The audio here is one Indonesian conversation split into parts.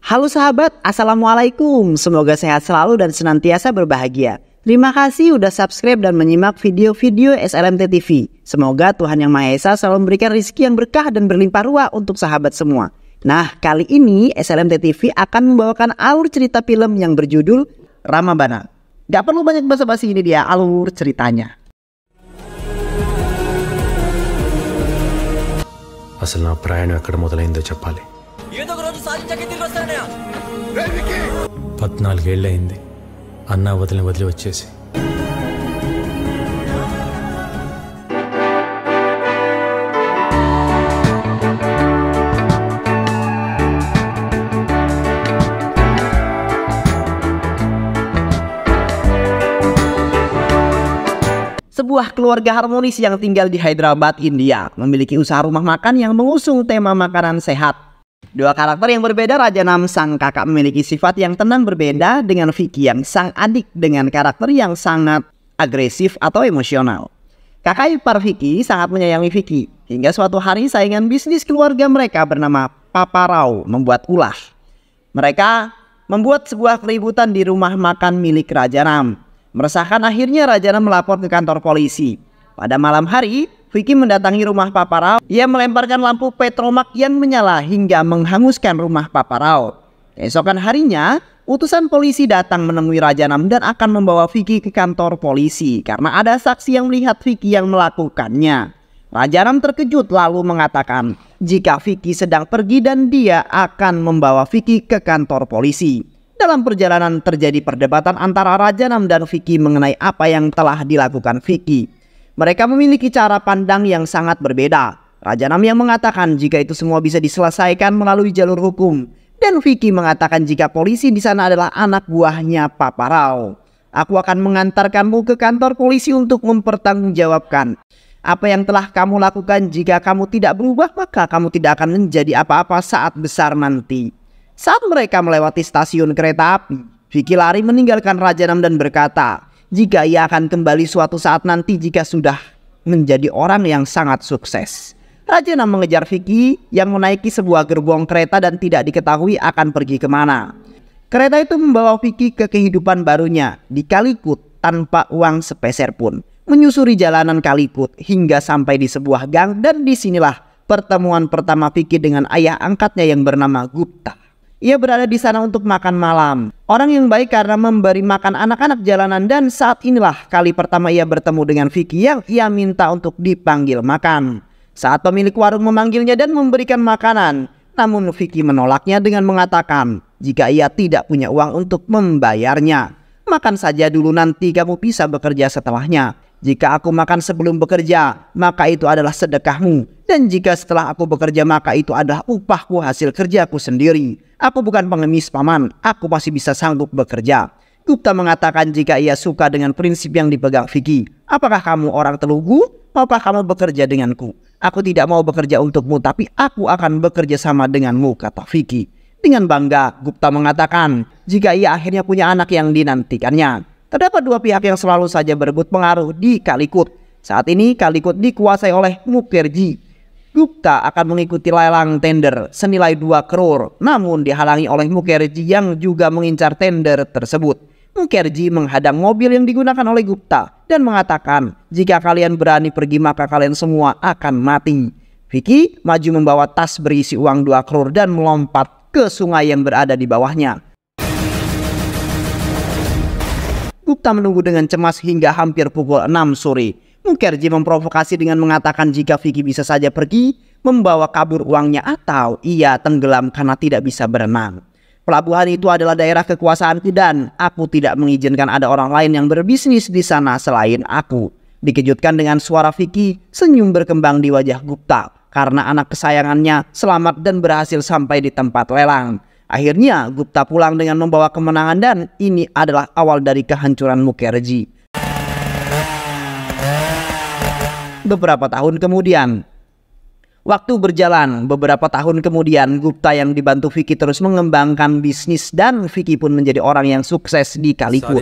Halo sahabat, Assalamualaikum. Semoga sehat selalu dan senantiasa berbahagia. Terima kasih udah subscribe dan menyimak video-video SLMT TV. Semoga Tuhan Yang Maha Esa selalu memberikan rezeki yang berkah dan berlimpah ruah untuk sahabat semua. Nah, kali ini SLMT TV akan membawakan alur cerita film yang berjudul Ramabana. Gak perlu banyak basa-basi, ini dia alur ceritanya. అసలు నా ప్రయాణం ఎక్కడ మొదలైందో చెప్పాలి. 14 ఏళ్ళయింది అన్నా వదిలి వచ్చేసి. Sebuah keluarga harmonis yang tinggal di Hyderabad, India, memiliki usaha rumah makan yang mengusung tema makanan sehat. Dua karakter yang berbeda, Rajanam sang kakak memiliki sifat yang tenang berbeda dengan Vicky yang sang adik dengan karakter yang sangat agresif atau emosional. Kakak ipar Vicky sangat menyayangi Vicky, hingga suatu hari saingan bisnis keluarga mereka bernama Papa Rao membuat ulah. Mereka membuat sebuah keributan di rumah makan milik Rajanam. Meresahkan, akhirnya Rajanam melapor ke kantor polisi. Pada malam hari, Vicky mendatangi rumah Papa Rao. Ia melemparkan lampu petromak yang menyala hingga menghanguskan rumah Papa Rao. Keesokan harinya, utusan polisi datang menemui Rajanam dan akan membawa Vicky ke kantor polisi karena ada saksi yang melihat Vicky yang melakukannya. Rajanam terkejut lalu mengatakan jika Vicky sedang pergi dan dia akan membawa Vicky ke kantor polisi. Dalam perjalanan terjadi perdebatan antara Rajanam dan Vicky mengenai apa yang telah dilakukan Vicky. Mereka memiliki cara pandang yang sangat berbeda. Rajanam yang mengatakan jika itu semua bisa diselesaikan melalui jalur hukum. Dan Vicky mengatakan jika polisi di sana adalah anak buahnya Papa Rao. Aku akan mengantarkanmu ke kantor polisi untuk mempertanggungjawabkan apa yang telah kamu lakukan. Jika kamu tidak berubah, maka kamu tidak akan menjadi apa-apa saat besar nanti. Saat mereka melewati stasiun kereta api, Vicky lari meninggalkan Rajanam dan berkata jika ia akan kembali suatu saat nanti jika sudah menjadi orang yang sangat sukses. Rajanam mengejar Vicky yang menaiki sebuah gerbong kereta dan tidak diketahui akan pergi kemana. Kereta itu membawa Vicky ke kehidupan barunya di Calicut tanpa uang sepeser pun. Menyusuri jalanan Calicut hingga sampai di sebuah gang, dan disinilah pertemuan pertama Vicky dengan ayah angkatnya yang bernama Gupta. Ia berada di sana untuk makan malam. Orang yang baik karena memberi makan anak-anak jalanan, dan saat inilah kali pertama ia bertemu dengan Vicky yang ia minta untuk dipanggil makan. Saat pemilik warung memanggilnya dan memberikan makanan, namun Vicky menolaknya dengan mengatakan jika ia tidak punya uang untuk membayarnya. Makan saja dulu, nanti kamu bisa bekerja setelahnya. Jika aku makan sebelum bekerja, maka itu adalah sedekahmu. Dan jika setelah aku bekerja, maka itu adalah upahku hasil kerjaku sendiri. Aku bukan pengemis paman, aku masih bisa sanggup bekerja. Gupta mengatakan jika ia suka dengan prinsip yang dipegang Vicky. Apakah kamu orang Telugu? Maukah kamu bekerja denganku? Aku tidak mau bekerja untukmu, tapi aku akan bekerja sama denganmu, kata Vicky. Dengan bangga, Gupta mengatakan jika ia akhirnya punya anak yang dinantikannya. Terdapat dua pihak yang selalu saja berebut pengaruh di Calicut. Saat ini Calicut dikuasai oleh Mukherjee. Gupta akan mengikuti lelang tender senilai 2 crore, namun dihalangi oleh Mukherjee yang juga mengincar tender tersebut. Mukherjee menghadang mobil yang digunakan oleh Gupta dan mengatakan jika kalian berani pergi maka kalian semua akan mati. Vicky maju membawa tas berisi uang 2 crore dan melompat ke sungai yang berada di bawahnya. Gupta menunggu dengan cemas hingga hampir pukul 6 sore. Mukherjee memprovokasi dengan mengatakan jika Vicky bisa saja pergi membawa kabur uangnya atau ia tenggelam karena tidak bisa berenang. Pelabuhan itu adalah daerah kekuasaanku dan aku tidak mengizinkan ada orang lain yang berbisnis di sana selain aku. Dikejutkan dengan suara Vicky, senyum berkembang di wajah Gupta karena anak kesayangannya selamat dan berhasil sampai di tempat lelang. Akhirnya Gupta pulang dengan membawa kemenangan, dan ini adalah awal dari kehancuran Mukherjee. Beberapa tahun kemudian, waktu berjalan. Beberapa tahun kemudian, Gupta yang dibantu Vicky terus mengembangkan bisnis dan Vicky pun menjadi orang yang sukses di Calicut.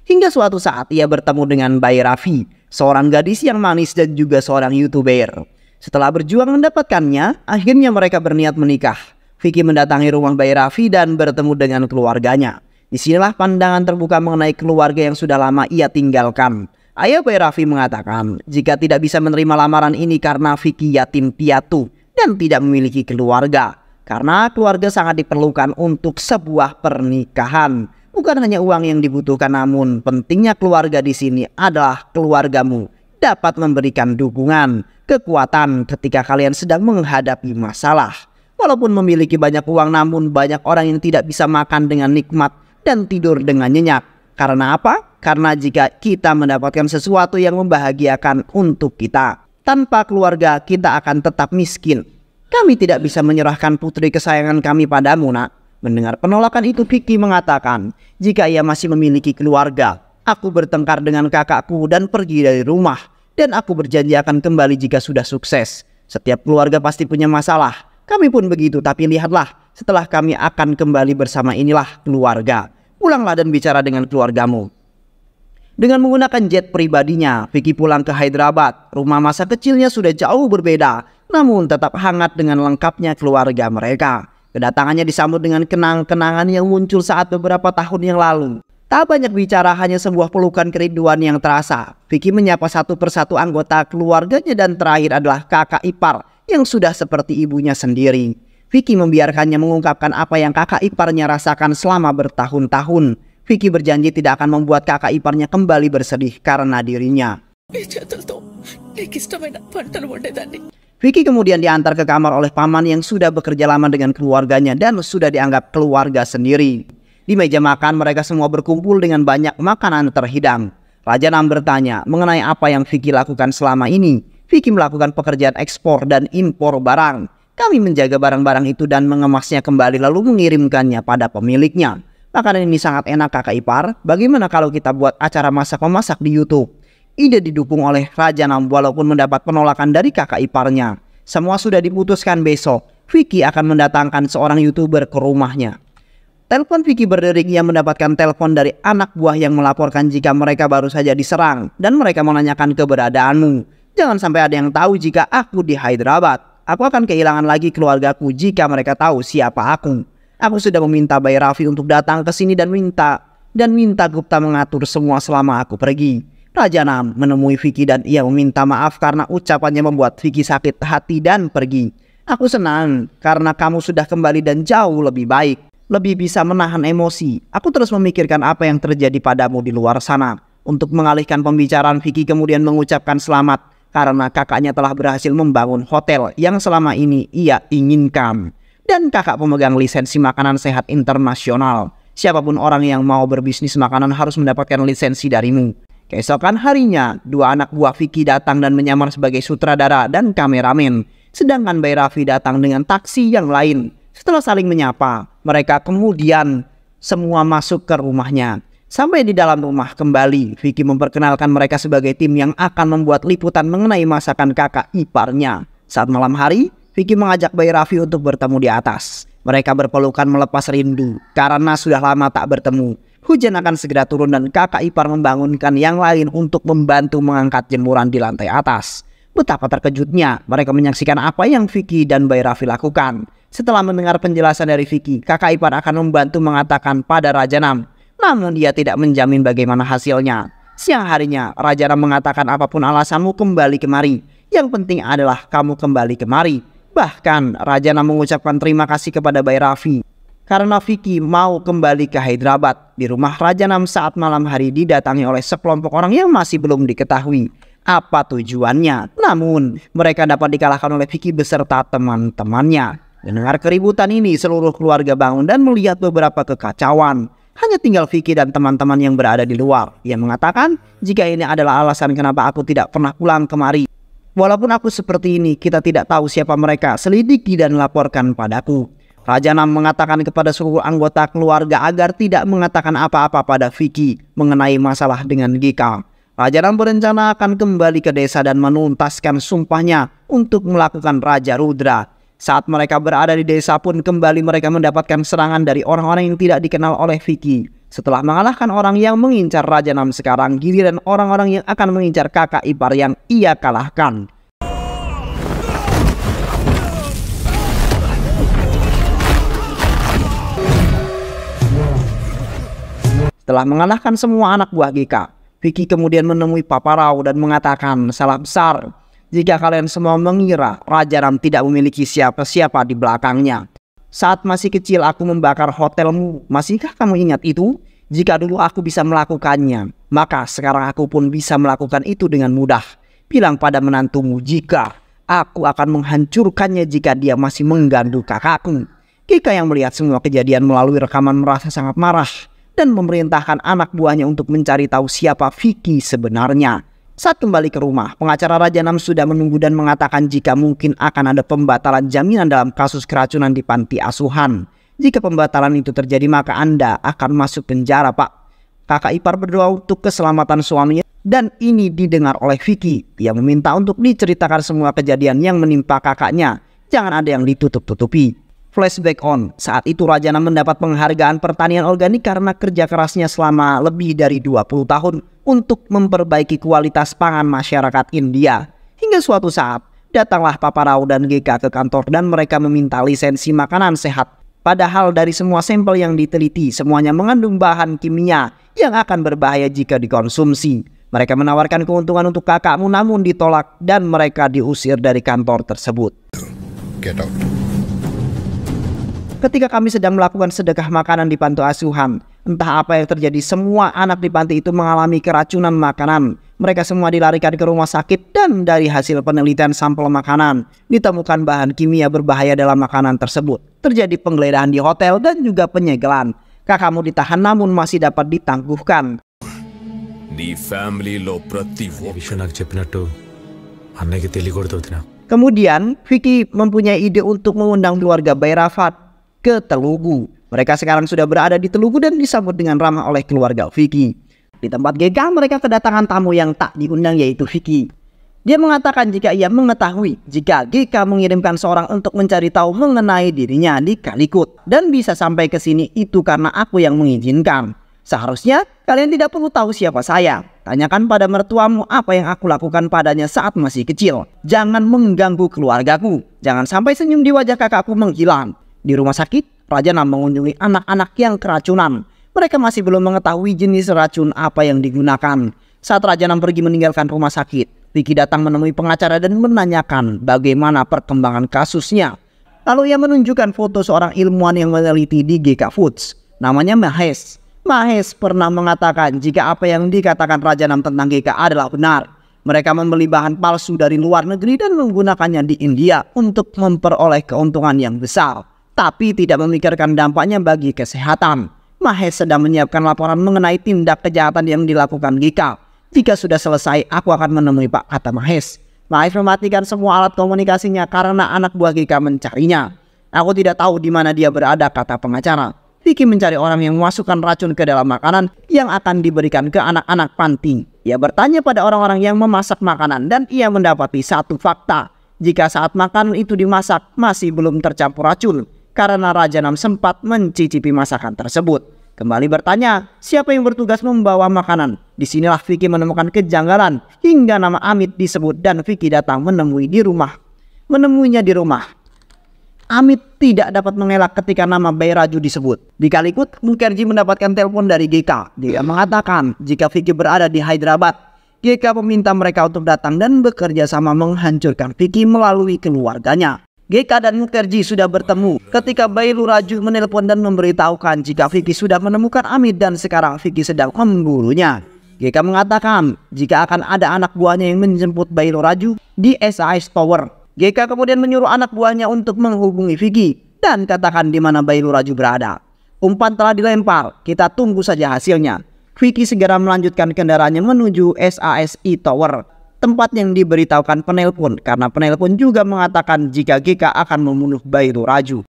Hingga suatu saat ia bertemu dengan Bayi Raffi, seorang gadis yang manis dan juga seorang YouTuber. Setelah berjuang mendapatkannya, akhirnya mereka berniat menikah. Vicky mendatangi rumah Bayi Raffi dan bertemu dengan keluarganya. Disinilah pandangan terbuka mengenai keluarga yang sudah lama ia tinggalkan. Ayah Bayi Raffi mengatakan jika tidak bisa menerima lamaran ini karena Vicky yatim piatu dan tidak memiliki keluarga. Karena keluarga sangat diperlukan untuk sebuah pernikahan. Bukan hanya uang yang dibutuhkan, namun pentingnya keluarga di sini adalah keluargamu dapat memberikan dukungan, kekuatan ketika kalian sedang menghadapi masalah. Walaupun memiliki banyak uang, namun banyak orang yang tidak bisa makan dengan nikmat dan tidur dengan nyenyak. Karena apa? Karena jika kita mendapatkan sesuatu yang membahagiakan untuk kita, tanpa keluarga kita akan tetap miskin. Kami tidak bisa menyerahkan putri kesayangan kami padamu, nak. Mendengar penolakan itu, Vicky mengatakan jika ia masih memiliki keluarga. Aku bertengkar dengan kakakku dan pergi dari rumah. Dan aku berjanji akan kembali jika sudah sukses. Setiap keluarga pasti punya masalah. Kami pun begitu, tapi lihatlah, setelah kami akan kembali bersama inilah keluarga. Pulanglah dan bicara dengan keluargamu. Dengan menggunakan jet pribadinya, Vicky pulang ke Hyderabad. Rumah masa kecilnya sudah jauh berbeda, namun tetap hangat dengan lengkapnya keluarga mereka. Kedatangannya disambut dengan kenang-kenangan yang muncul saat beberapa tahun yang lalu. Tak banyak bicara, hanya sebuah pelukan kerinduan yang terasa. Vicky menyapa satu persatu anggota keluarganya dan terakhir adalah kakak ipar yang sudah seperti ibunya sendiri. Vicky membiarkannya mengungkapkan apa yang kakak iparnya rasakan selama bertahun-tahun. Vicky berjanji tidak akan membuat kakak iparnya kembali bersedih karena dirinya. Vicky kemudian diantar ke kamar oleh paman yang sudah bekerja lama dengan keluarganya dan sudah dianggap keluarga sendiri. Di meja makan mereka semua berkumpul dengan banyak makanan terhidang. Raja Nam bertanya mengenai apa yang Vicky lakukan selama ini. Vicky melakukan pekerjaan ekspor dan impor barang. Kami menjaga barang-barang itu dan mengemasnya kembali lalu mengirimkannya pada pemiliknya. Makanan ini sangat enak kakak ipar. Bagaimana kalau kita buat acara masak-memasak di YouTube? Ide didukung oleh Raja Nam walaupun mendapat penolakan dari kakak iparnya. Semua sudah diputuskan besok. Vicky akan mendatangkan seorang YouTuber ke rumahnya. Telepon Vicky berdering, ia mendapatkan telepon dari anak buah yang melaporkan jika mereka baru saja diserang dan mereka menanyakan keberadaanmu. Jangan sampai ada yang tahu jika aku di Hyderabad. Aku akan kehilangan lagi keluargaku jika mereka tahu siapa aku. Aku sudah meminta Bayi Raffi untuk datang ke sini dan minta Gupta mengatur semua selama aku pergi. Raja Nam menemui Vicky dan ia meminta maaf karena ucapannya membuat Vicky sakit hati dan pergi. Aku senang karena kamu sudah kembali dan jauh lebih baik. Lebih bisa menahan emosi. Aku terus memikirkan apa yang terjadi padamu di luar sana. Untuk mengalihkan pembicaraan, Vicky kemudian mengucapkan selamat karena kakaknya telah berhasil membangun hotel yang selama ini ia inginkan. Dan kakak pemegang lisensi makanan sehat internasional. Siapapun orang yang mau berbisnis makanan harus mendapatkan lisensi darimu. Keesokan harinya, dua anak buah Vicky datang dan menyamar sebagai sutradara dan kameramen. Sedangkan Bayi Raffi datang dengan taksi yang lain. Setelah saling menyapa, mereka kemudian semua masuk ke rumahnya. Sampai di dalam rumah kembali, Vicky memperkenalkan mereka sebagai tim yang akan membuat liputan mengenai masakan kakak iparnya. Saat malam hari, Vicky mengajak Bayi Raffi untuk bertemu di atas. Mereka berpelukan melepas rindu karena sudah lama tak bertemu. Hujan akan segera turun dan kakak ipar membangunkan yang lain untuk membantu mengangkat jemuran di lantai atas. Betapa terkejutnya mereka menyaksikan apa yang Vicky dan Bayi Raffi lakukan. Setelah mendengar penjelasan dari Vicky, kakak ipar akan membantu mengatakan pada Raja Nam. Namun dia tidak menjamin bagaimana hasilnya. Siang harinya, Raja Nam mengatakan apapun alasanmu kembali kemari. Yang penting adalah kamu kembali kemari. Bahkan Raja Nam mengucapkan terima kasih kepada Bayi Raffi karena Vicky mau kembali ke Hyderabad. Di rumah Raja Nam saat malam hari didatangi oleh sekelompok orang yang masih belum diketahui apa tujuannya. Namun mereka dapat dikalahkan oleh Vicky beserta teman-temannya. Mendengar keributan ini, seluruh keluarga bangun dan melihat beberapa kekacauan. Hanya tinggal Vicky dan teman-teman yang berada di luar. Ia mengatakan jika ini adalah alasan kenapa aku tidak pernah pulang kemari. Walaupun aku seperti ini, kita tidak tahu siapa mereka. Selidiki dan laporkan padaku. Raja Nam mengatakan kepada seluruh anggota keluarga agar tidak mengatakan apa-apa pada Vicky mengenai masalah dengan Gika. Raja Nam berencana akan kembali ke desa dan menuntaskan sumpahnya untuk melakukan Raja Rudra. Saat mereka berada di desa pun kembali mereka mendapatkan serangan dari orang-orang yang tidak dikenal oleh Vicky. Setelah mengalahkan orang yang mengincar Raja Nam, sekarang giliran orang-orang yang akan mengincar kakak ipar yang ia kalahkan. Setelah mengalahkan semua anak buah GK, Vicky kemudian menemui Papa Rao dan mengatakan, salah besar jika kalian semua mengira Raja Ram tidak memiliki siapa-siapa di belakangnya. Saat masih kecil aku membakar hotelmu, masihkah kamu ingat itu? Jika dulu aku bisa melakukannya, maka sekarang aku pun bisa melakukan itu dengan mudah. Bilang pada menantumu jika aku akan menghancurkannya jika dia masih mengganggu kakakku. GK yang melihat semua kejadian melalui rekaman merasa sangat marah dan memerintahkan anak buahnya untuk mencari tahu siapa Vicky sebenarnya. Saat kembali ke rumah, pengacara Raja Nam sudah menunggu dan mengatakan jika mungkin akan ada pembatalan jaminan dalam kasus keracunan di panti asuhan. Jika pembatalan itu terjadi maka Anda akan masuk penjara, Pak. Kakak ipar berdoa untuk keselamatan suaminya dan ini didengar oleh Vicky. Ia meminta untuk diceritakan semua kejadian yang menimpa kakaknya. Jangan ada yang ditutup-tutupi. Flashback on, saat itu Raja Nam mendapat penghargaan pertanian organik karena kerja kerasnya selama lebih dari 20 tahun untuk memperbaiki kualitas pangan masyarakat India. Hingga suatu saat, datanglah Papa Rao dan GK ke kantor dan mereka meminta lisensi makanan sehat. Padahal dari semua sampel yang diteliti, semuanya mengandung bahan kimia yang akan berbahaya jika dikonsumsi. Mereka menawarkan keuntungan untuk kakakmu namun ditolak dan mereka diusir dari kantor tersebut. Get out. Ketika kami sedang melakukan sedekah makanan di panti asuhan, entah apa yang terjadi, semua anak di panti itu mengalami keracunan makanan. Mereka semua dilarikan ke rumah sakit dan dari hasil penelitian sampel makanan, ditemukan bahan kimia berbahaya dalam makanan tersebut. Terjadi penggeledahan di hotel dan juga penyegelan. Kakakmu ditahan namun masih dapat ditangguhkan. నీ ఫ్యామిలీలో ప్రతి ఈ విషయం నాకు చెప్పినట్టు అన్నయ్యకి తెలియకూడదు వదినా. Kemudian Vicky mempunyai ide untuk mengundang keluarga Bairafat ke Telugu. Mereka sekarang sudah berada di Telugu dan disambut dengan ramah oleh keluarga Vicky. Di tempat GK mereka kedatangan tamu yang tak diundang yaitu Vicky. Dia mengatakan jika ia mengetahui jika GK mengirimkan seorang untuk mencari tahu mengenai dirinya di Calicut dan bisa sampai ke sini itu karena aku yang mengizinkan. Seharusnya kalian tidak perlu tahu siapa saya. Tanyakan pada mertuamu apa yang aku lakukan padanya saat masih kecil. Jangan mengganggu keluargaku. Jangan sampai senyum di wajah kakakku menghilang. Di rumah sakit, Raja Nam mengunjungi anak-anak yang keracunan. Mereka masih belum mengetahui jenis racun apa yang digunakan. Saat Raja Nam pergi meninggalkan rumah sakit, Vicky datang menemui pengacara dan menanyakan bagaimana perkembangan kasusnya. Lalu ia menunjukkan foto seorang ilmuwan yang meneliti di GK Foods. Namanya Mahesh. Mahesh pernah mengatakan jika apa yang dikatakan Raja Nam tentang GK adalah benar. Mereka membeli bahan palsu dari luar negeri dan menggunakannya di India untuk memperoleh keuntungan yang besar, tapi tidak memikirkan dampaknya bagi kesehatan. Mahesh sedang menyiapkan laporan mengenai tindak kejahatan yang dilakukan GK. Jika sudah selesai, aku akan menemui Pak, kata Mahesh. Mahesh mematikan semua alat komunikasinya karena anak buah GK mencarinya. Aku tidak tahu di mana dia berada, kata pengacara. Vicky mencari orang yang memasukkan racun ke dalam makanan yang akan diberikan ke anak-anak panti. Ia bertanya pada orang-orang yang memasak makanan dan ia mendapati satu fakta. Jika saat makanan itu dimasak masih belum tercampur racun, karena Raja Nam sempat mencicipi masakan tersebut. Kembali bertanya, siapa yang bertugas membawa makanan? Disinilah Vicky menemukan kejanggalan hingga nama Amit disebut dan Vicky datang menemuinya di rumah. Amit tidak dapat mengelak ketika nama Bairaju disebut. Di Calicut, Mukherjee mendapatkan telepon dari GK. Dia mengatakan jika Vicky berada di Hyderabad, GK meminta mereka untuk datang dan bekerja sama menghancurkan Vicky melalui keluarganya. GK dan Mukherjee sudah bertemu ketika Bailu Raju menelpon dan memberitahukan jika Vicky sudah menemukan Amit dan sekarang Vicky sedang memburunya. GK mengatakan jika akan ada anak buahnya yang menjemput Bailu Raju di SAS Tower. GK kemudian menyuruh anak buahnya untuk menghubungi Vicky dan katakan di mana Bailu Raju berada. Umpan telah dilempar, kita tunggu saja hasilnya. Vicky segera melanjutkan kendaraannya menuju SASI Tower, tempat yang diberitahukan penelpon karena penelpon juga mengatakan jika GK akan membunuh Bailu Raju.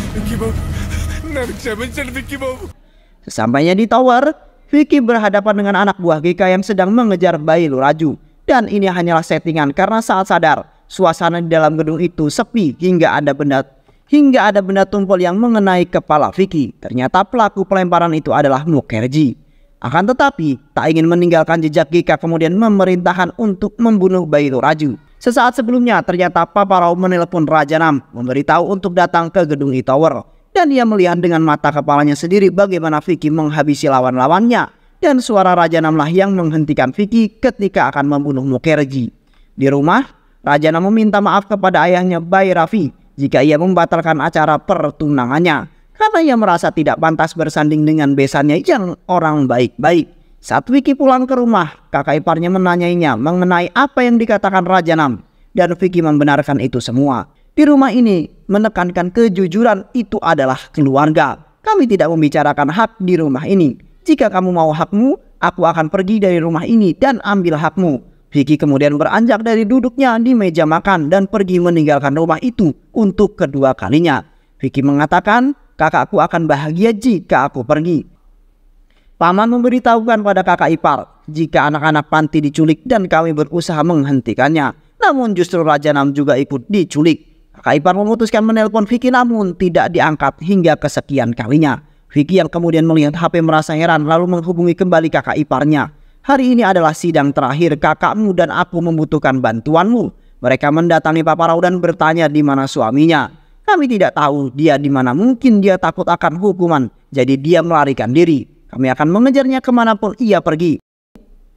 Sesampainya di tower, Vicky berhadapan dengan anak buah GK yang sedang mengejar Bailu Raju. Dan ini hanyalah settingan karena saat sadar, suasana di dalam gedung itu sepi hingga ada benda tumpul yang mengenai kepala Vicky. Ternyata pelaku pelemparan itu adalah Mukherjee. Akan tetapi, tak ingin meninggalkan jejak GK kemudian memerintahkan untuk membunuh Bailu Raju. Sesaat sebelumnya, ternyata Papa Rao menelpon Raja Nam, memberitahu untuk datang ke gedung E-Tower. Dan ia melihat dengan mata kepalanya sendiri bagaimana Vicky menghabisi lawan-lawannya. dan suara Raja Namlah yang menghentikan Vicky ketika akan membunuh Mukherjee. Di rumah, Raja Nam meminta maaf kepada ayahnya Bhai Rafi jika ia membatalkan acara pertunangannya karena ia merasa tidak pantas bersanding dengan besannya yang orang baik-baik. Saat Vicky pulang ke rumah, kakak iparnya menanyainya mengenai apa yang dikatakan Raja Nam, dan Vicky membenarkan itu semua. Di rumah ini menekankan kejujuran itu adalah keluarga. Kami tidak membicarakan hak di rumah ini. Jika kamu mau hakmu, aku akan pergi dari rumah ini dan ambil hakmu. Vicky kemudian beranjak dari duduknya di meja makan dan pergi meninggalkan rumah itu untuk kedua kalinya. Vicky mengatakan, kakakku akan bahagia jika aku pergi. Paman memberitahukan pada kakak ipar jika anak-anak panti diculik dan kami berusaha menghentikannya. Namun justru Raja Nam juga ikut diculik. Kakak ipar memutuskan menelpon Vicky namun tidak diangkat hingga kesekian kalinya. Vicky yang kemudian melihat HP merasa heran lalu menghubungi kembali kakak iparnya. Hari ini adalah sidang terakhir kakakmu dan aku membutuhkan bantuanmu. Mereka mendatangi Papa Rao dan bertanya di mana suaminya. Kami tidak tahu dia di mana, mungkin dia takut akan hukuman. Jadi dia melarikan diri. Kami akan mengejarnya kemanapun ia pergi.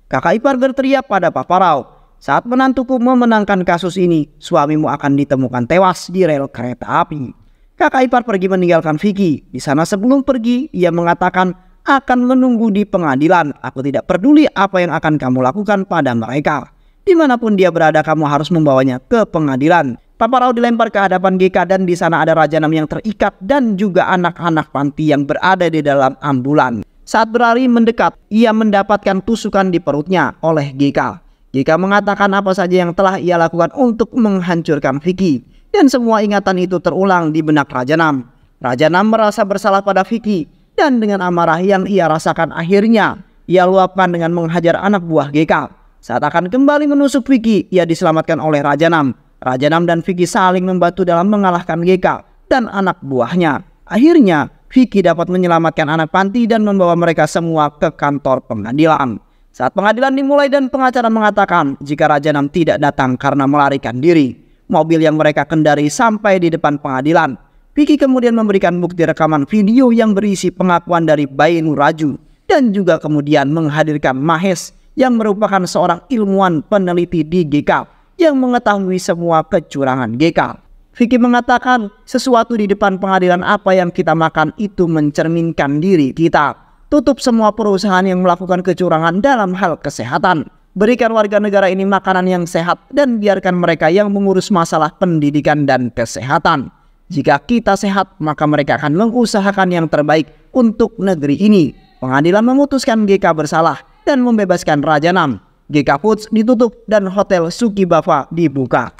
Kakak ipar berteriak pada Papa Rao. Saat menantuku memenangkan kasus ini, suamimu akan ditemukan tewas di rel kereta api. Kakak ipar pergi meninggalkan Vicky. Di sana sebelum pergi, ia mengatakan akan menunggu di pengadilan. Aku tidak peduli apa yang akan kamu lakukan pada mereka. Dimanapun dia berada, kamu harus membawanya ke pengadilan. Papa Rao dilempar ke hadapan GK dan di sana ada Raja Nam yang terikat dan juga anak-anak panti yang berada di dalam ambulan. Saat berlari mendekat, ia mendapatkan tusukan di perutnya oleh GK. GK mengatakan apa saja yang telah ia lakukan untuk menghancurkan Vicky. Dan semua ingatan itu terulang di benak Raja Nam. Raja Nam merasa bersalah pada Vicky. Dan dengan amarah yang ia rasakan akhirnya, ia luapkan dengan menghajar anak buah GK. Saat akan kembali menusuk Vicky, ia diselamatkan oleh Raja Nam. Raja Nam dan Vicky saling membantu dalam mengalahkan GK dan anak buahnya. Akhirnya, Vicky dapat menyelamatkan anak panti dan membawa mereka semua ke kantor pengadilan. Saat pengadilan dimulai dan pengacara mengatakan jika Raja Nam tidak datang karena melarikan diri. Mobil yang mereka kendari sampai di depan pengadilan. Vicky kemudian memberikan bukti rekaman video yang berisi pengakuan dari Bhai Nuraju dan juga kemudian menghadirkan Mahesh yang merupakan seorang ilmuwan peneliti di GK yang mengetahui semua kecurangan GK. Vicky mengatakan sesuatu di depan pengadilan apa yang kita makan itu mencerminkan diri kita. Tutup semua perusahaan yang melakukan kecurangan dalam hal kesehatan. Berikan warga negara ini makanan yang sehat dan biarkan mereka yang mengurus masalah pendidikan dan kesehatan. Jika kita sehat, maka mereka akan mengusahakan yang terbaik untuk negeri ini. Pengadilan memutuskan GK bersalah dan membebaskan Raja Nam. GK Foods ditutup dan Hotel Sukibava dibuka.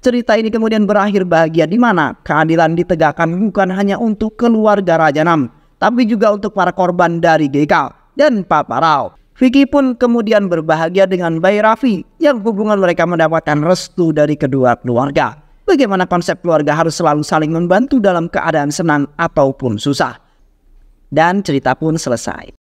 Cerita ini kemudian berakhir bahagia di mana keadilan ditegakkan bukan hanya untuk keluarga Raja Nam, tapi juga untuk para korban dari GK dan Papa Rao. Vicky pun kemudian berbahagia dengan Bhai Rafi yang hubungan mereka mendapatkan restu dari kedua keluarga. Bagaimana konsep keluarga harus selalu saling membantu dalam keadaan senang ataupun susah. Dan cerita pun selesai.